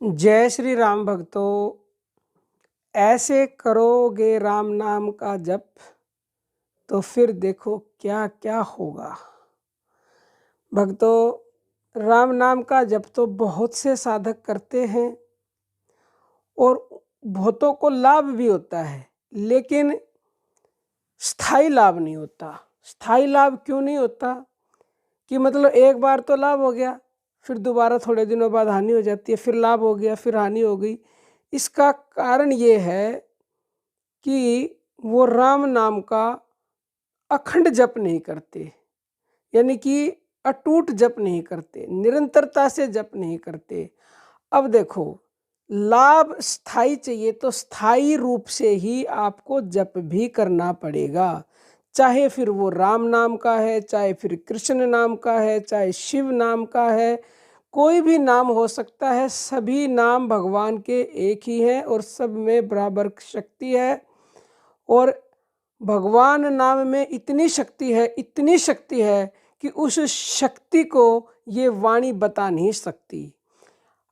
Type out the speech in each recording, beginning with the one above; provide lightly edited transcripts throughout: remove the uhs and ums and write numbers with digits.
जय श्री राम भक्तों। ऐसे करोगे राम नाम का जप तो फिर देखो क्या क्या होगा। भक्तों, राम नाम का जप तो बहुत से साधक करते हैं और बहुतों को लाभ भी होता है, लेकिन स्थायी लाभ नहीं होता। स्थायी लाभ क्यों नहीं होता कि मतलब एक बार तो लाभ हो गया, फिर दोबारा थोड़े दिनों बाद हानि हो जाती है, फिर लाभ हो गया, फिर हानि हो गई। इसका कारण ये है कि वो राम नाम का अखंड जप नहीं करते, यानी कि अटूट जप नहीं करते, निरंतरता से जप नहीं करते। अब देखो, लाभ स्थायी चाहिए तो स्थायी रूप से ही आपको जप भी करना पड़ेगा, चाहे फिर वो राम नाम का है, चाहे फिर कृष्ण नाम का है, चाहे शिव नाम का है, कोई भी नाम हो सकता है। सभी नाम भगवान के एक ही हैं और सब में बराबर शक्ति है। और भगवान नाम में इतनी शक्ति है, इतनी शक्ति है कि उस शक्ति को ये वाणी बता नहीं सकती।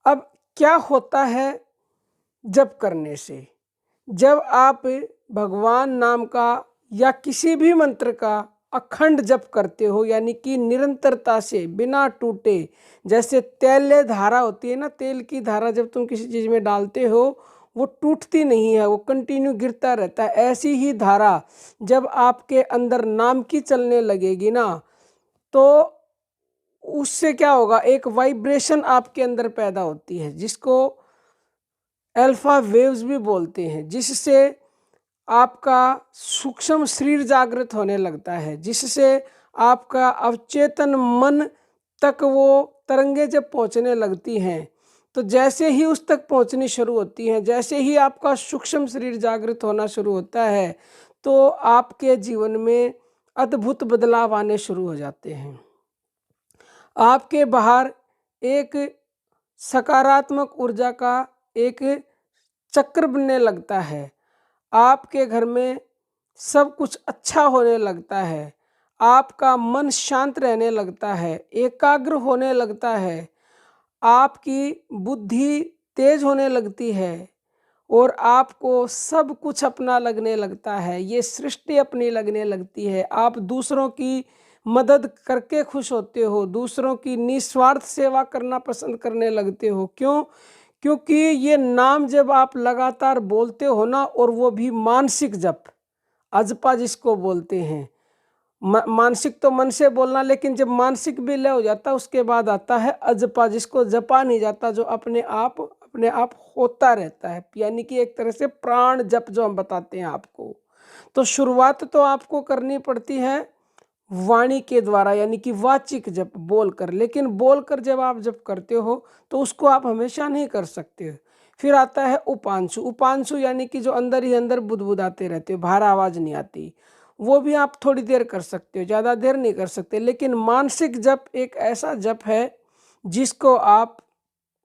अब क्या होता है जप करने से? जब आप भगवान नाम का या किसी भी मंत्र का अखंड जप करते हो, यानी कि निरंतरता से बिना टूटे, जैसे तेल धारा होती है ना, तेल की धारा जब तुम किसी चीज़ में डालते हो वो टूटती नहीं है, वो कंटिन्यू गिरता रहता है। ऐसी ही धारा जब आपके अंदर नाम की चलने लगेगी ना, तो उससे क्या होगा, एक वाइब्रेशन आपके अंदर पैदा होती है जिसको अल्फा वेव्स भी बोलते हैं, जिससे आपका सूक्ष्म शरीर जागृत होने लगता है, जिससे आपका अवचेतन मन तक वो तरंगे जब पहुंचने लगती हैं, तो जैसे ही उस तक पहुंचनी शुरू होती हैं, जैसे ही आपका सूक्ष्म शरीर जागृत होना शुरू होता है, तो आपके जीवन में अद्भुत बदलाव आने शुरू हो जाते हैं। आपके बाहर एक सकारात्मक ऊर्जा का एक चक्र बनने लगता है। आपके घर में सब कुछ अच्छा होने लगता है, आपका मन शांत रहने लगता है, एकाग्र होने लगता है, आपकी बुद्धि तेज होने लगती है और आपको सब कुछ अपना लगने लगता है, ये सृष्टि अपनी लगने लगती है। आप दूसरों की मदद करके खुश होते हो, दूसरों की निस्वार्थ सेवा करना पसंद करने लगते हो। क्यों? क्योंकि ये नाम जब आप लगातार बोलते हो ना, और वो भी मानसिक जप, अजपा जिसको बोलते हैं। मानसिक तो मन से बोलना, लेकिन जब मानसिक भी लय हो जाता है उसके बाद आता है अजपा, जिसको जपा नहीं जाता, जो अपने आप होता रहता है, यानी कि एक तरह से प्राण जप जो हम बताते हैं आपको। तो शुरुआत तो आपको करनी पड़ती है वाणी के द्वारा, यानी कि वाचिक जप बोलकर। लेकिन बोलकर जब आप जप करते हो तो उसको आप हमेशा नहीं कर सकते। फिर आता है उपांशु। उपांशु यानी कि जो अंदर ही अंदर बुदबुदाते रहते हो, बाहर आवाज़ नहीं आती, वो भी आप थोड़ी देर कर सकते हो, ज़्यादा देर नहीं कर सकते। लेकिन मानसिक जप एक ऐसा जप है जिसको आप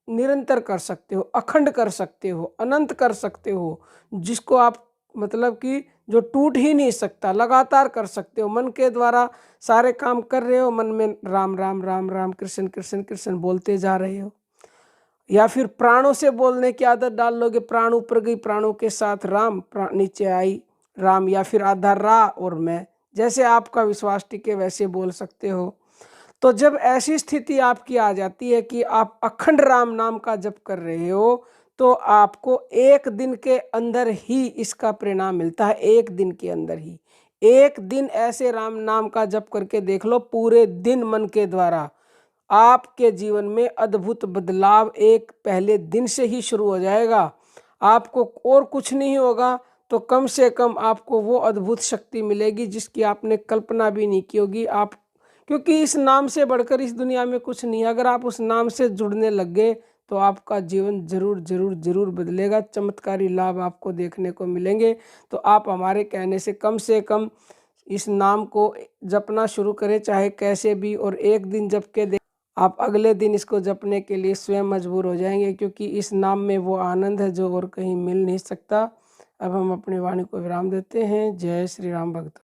निरंतर कर सकते हो, अखंड कर सकते हो, अनंत कर सकते हो, जिसको आप मतलब कि जो टूट ही नहीं सकता, लगातार कर सकते हो। मन के द्वारा सारे काम कर रहे हो, मन में राम राम राम राम कृष्ण कृष्ण कृष्ण बोलते जा रहे हो, या फिर प्राणों से बोलने की आदत डाल लोगे। प्राण ऊपर गई, प्राणों के साथ राम, प्राण नीचे आई राम, या फिर आधा रा और मैं, जैसे आपका विश्वास टिके वैसे बोल सकते हो। तो जब ऐसी स्थिति आपकी आ जाती है कि आप अखंड राम नाम का जप कर रहे हो, तो आपको एक दिन के अंदर ही इसका परिणाम मिलता है। एक दिन के अंदर ही, एक दिन ऐसे राम नाम का जप करके देख लो, पूरे दिन मन के द्वारा आपके जीवन में अद्भुत बदलाव एक पहले दिन से ही शुरू हो जाएगा। आपको और कुछ नहीं होगा तो कम से कम आपको वो अद्भुत शक्ति मिलेगी जिसकी आपने कल्पना भी नहीं की होगी। आप, क्योंकि इस नाम से बढ़कर इस दुनिया में कुछ नहीं है। अगर आप उस नाम से जुड़ने लग गए तो आपका जीवन जरूर जरूर जरूर बदलेगा, चमत्कारी लाभ आपको देखने को मिलेंगे। तो आप हमारे कहने से कम इस नाम को जपना शुरू करें, चाहे कैसे भी, और एक दिन जप के आप अगले दिन इसको जपने के लिए स्वयं मजबूर हो जाएंगे, क्योंकि इस नाम में वो आनंद है जो और कहीं मिल नहीं सकता। अब हम अपनी वाणी को विराम देते हैं। जय श्री राम भक्त।